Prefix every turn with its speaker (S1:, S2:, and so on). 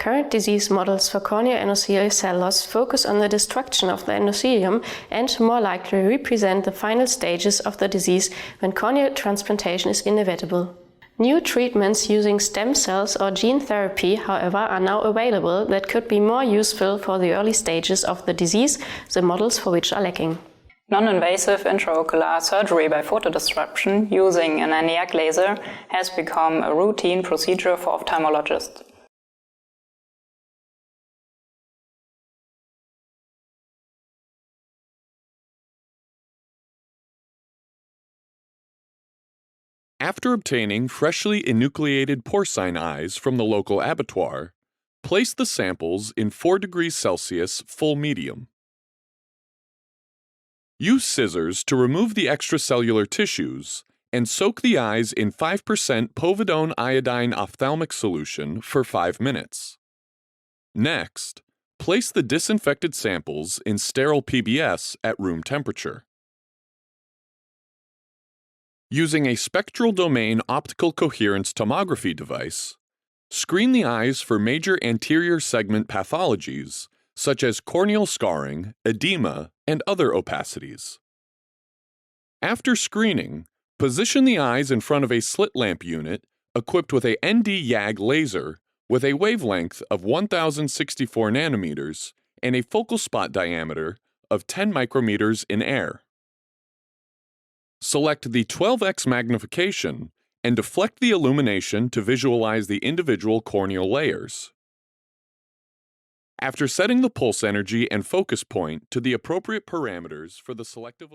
S1: Current disease models for corneal endothelial cell loss focus on the destruction of the endothelium and more likely represent the final stages of the disease when corneal transplantation is inevitable. New treatments using stem cells or gene therapy, however, are now available that could be more useful for the early stages of the disease, the models for which are lacking.
S2: Non-invasive intraocular surgery by photodisruption using an Annekatrin laser has become a routine procedure for ophthalmologists.
S3: After obtaining freshly enucleated porcine eyes from the local abattoir, place the samples in 4 degrees Celsius full medium. Use scissors to remove the extracellular tissues and soak the eyes in 5% povidone iodine ophthalmic solution for 5 minutes. Next, place the disinfected samples in sterile PBS at room temperature. Using a spectral domain optical coherence tomography device, screen the eyes for major anterior segment pathologies such as corneal scarring, edema, and other opacities. After screening, position the eyes in front of a slit lamp unit equipped with a ND-YAG laser with a wavelength of 1064 nanometers and a focal spot diameter of 10 micrometers in air. Select the 12x magnification and deflect the illumination to visualize the individual corneal layers. After setting the pulse energy and focus point to the appropriate parameters for the selective